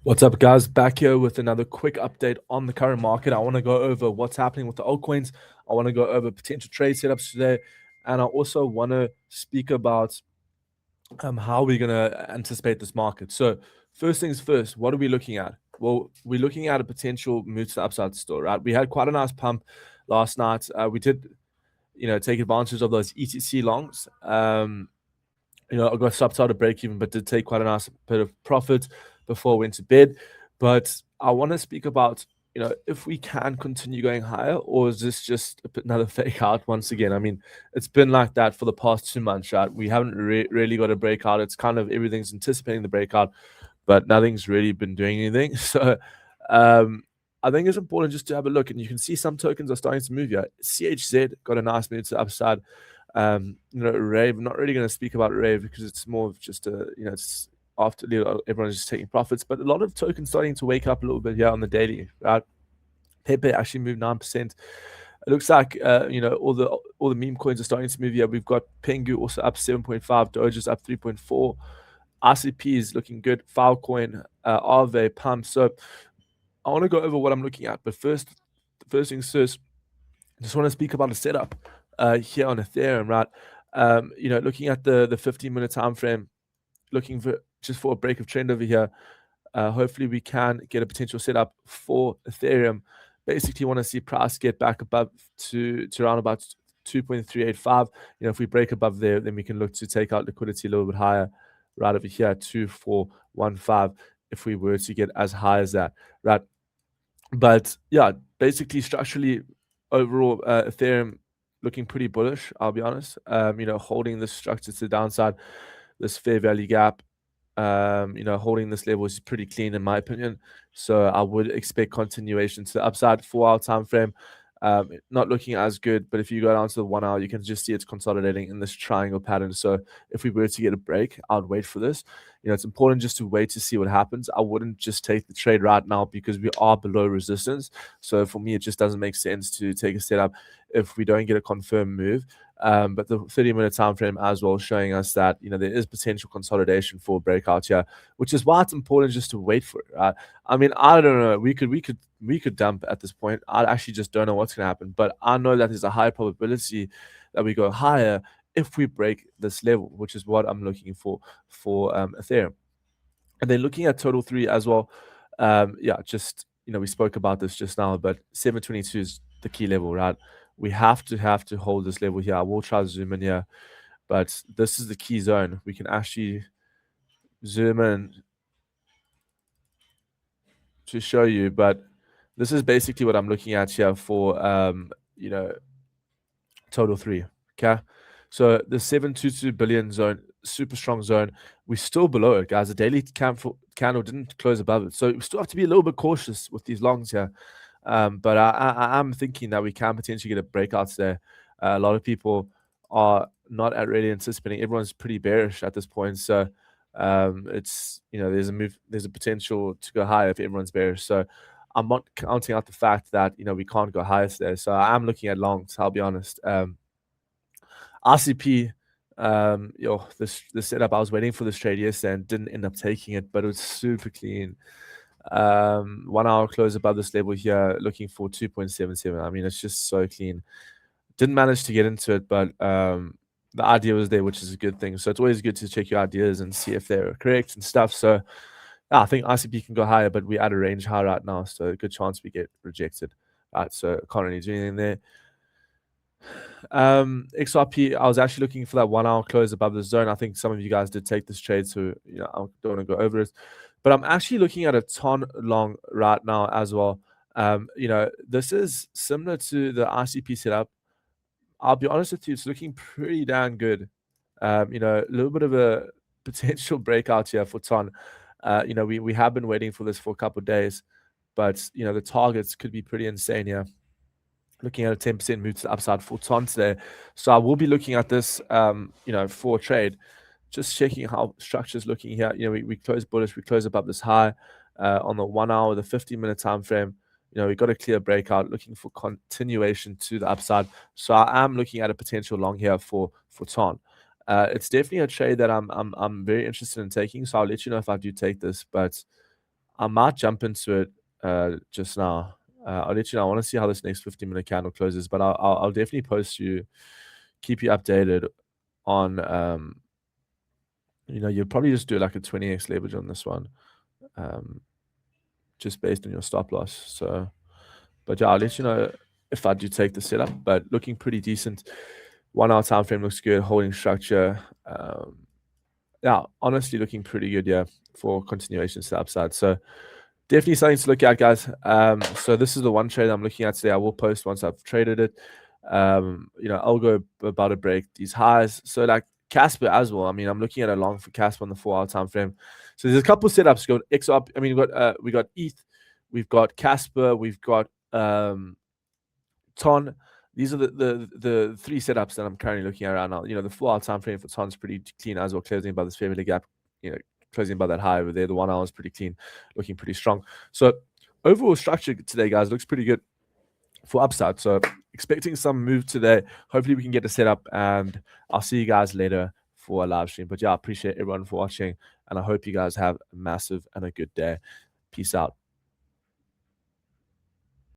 What's up, guys? Back here with another quick update on the current market. I want to go over what's happening with the altcoins. I want to go over potential trade setups today. And I also want to speak about how we're going to anticipate this market. So first things first, what are we looking at? Well, we're looking at a potential move to the upside still, right? We had quite a nice pump last night. We did, take advantage of those ETC longs. I got stopped out of break even, but did take quite a nice bit of profit before I went to bed. But I want to speak about, if we can continue going higher, or is this just another fake out once again? I mean, it's been like that for the past 2 months, right? We haven't really got a breakout. It's kind of everything's anticipating the breakout, but nothing's really been doing anything. So I think it's important just to have a look, and you can see some tokens are starting to move here. CHZ got a nice move to the upside. Rave, I'm not really going to speak about Rave because it's more of just it's after everyone's just taking profits, but a lot of tokens starting to wake up a little bit here on the daily, right? Pepe actually moved 9%. It looks like all the meme coins are starting to move here. We've got Pengu also up 7.5, Doge's up 3.4, RCP is looking good, Filecoin, Aave, Pump. So I want to go over what I'm looking at, but first things first, I just want to speak about the setup here on Ethereum, right? Looking at the 15-minute time frame, looking for a break of trend over here. Hopefully we can get a potential setup for Ethereum. Basically want to see price get back above to around about 2.385. If we break above there, then we can look to take out liquidity a little bit higher, right over here, 2.415, if we were to get as high as that, right? But yeah, basically structurally overall, Ethereum looking pretty bullish, I'll be honest. Holding this structure to the downside, this fair value gap, holding this level is pretty clean in my opinion. So I would expect continuation to the upside. 4-hour time frame, not looking as good, but if you go down to the 1 hour, you can just see it's consolidating in this triangle pattern. So if we were to get a break, I'd wait for this. It's important just to wait to see what happens. I wouldn't just take the trade right now because we are below resistance. So for me, it just doesn't make sense to take a setup if we don't get a confirmed move. But the 30-minute time frame as well showing us that there is potential consolidation for breakout here, which is why it's important just to wait for it. Right? I mean, I don't know. We could dump at this point. I actually just don't know what's gonna happen, but I know that there's a high probability that we go higher if we break this level, which is what I'm looking for Ethereum. And then looking at total 3 as well. We spoke about this just now, but 722 is the key level, right? We have to hold this level here. I will try to zoom in here, but this is the key zone. We can actually zoom in to show you, but this is basically what I'm looking at here for total 3. Okay, so the 722 billion zone, super strong zone. We're still below it, guys. The daily candle didn't close above it, so we still have to be a little bit cautious with these longs here. But I'm thinking that we can potentially get a breakout there. A lot of people are not really anticipating. Everyone's pretty bearish at this point, so it's there's a potential to go higher if everyone's bearish. So I'm not counting out the fact that we can't go higher there. So I'm looking at longs. I'll be honest. RCP, the setup, I was waiting for this trade yesterday and didn't end up taking it, but it was super clean. 1 hour close above this level here, looking for 2.77. I mean, it's just so clean. Didn't manage to get into it, but the idea was there, which is a good thing. So it's always good to check your ideas and see if they're correct and stuff. So I think ICP can go higher, but we're at a range high right now, so a good chance we get rejected. Right, so can't really do anything there. XRP, I was actually looking for that 1 hour close above the zone. I think some of you guys did take this trade, so I don't want to go over it. But I'm actually looking at a ton long right now as well. This is similar to the ICP setup. I'll be honest with you, it's looking pretty damn good. A little bit of a potential breakout here for ton. We have been waiting for this for a couple of days, but the targets could be pretty insane here. Looking at a 10% move to the upside for ton today. So I will be looking at this for trade. Just checking how structure is looking here. We close bullish, we close above this high on the 1 hour, the 15-minute time frame. We got a clear breakout, looking for continuation to the upside. So I am looking at a potential long here for ton. It's definitely a trade that I'm very interested in taking. So I'll let you know if I do take this, but I might jump into it just now. I'll let you know. I want to see how this next 15-minute candle closes, but I'll definitely keep you updated on you'll probably just do like a 20x leverage on this one, just based on your stop loss. So, but yeah, I'll let you know if I do take the setup. But looking pretty decent. 1 hour time frame looks good. Holding structure. Yeah, honestly looking pretty good. Yeah, for continuation to the upside. So definitely something to look at, guys. So this is the one trade I'm looking at today. I will post once I've traded it. I'll go about to break these highs. So like Casper as well. I mean, I'm looking at a long for Casper on the 4 hour time frame. So there's a couple setups. Got XRP. I mean, we got ETH, we've got Casper, we've got Ton. These are the 3 setups that I'm currently looking at right now. The 4 hour time frame for Ton's pretty clean as well, closing by this fair value gap. Closing by that high over there. The 1 hour is pretty clean, looking pretty strong. So overall structure today, guys, looks pretty good for upside. So expecting some move today. Hopefully we can get a setup, and I'll see you guys later for a live stream. But yeah, I appreciate everyone for watching, and I hope you guys have a massive and a good day. Peace out.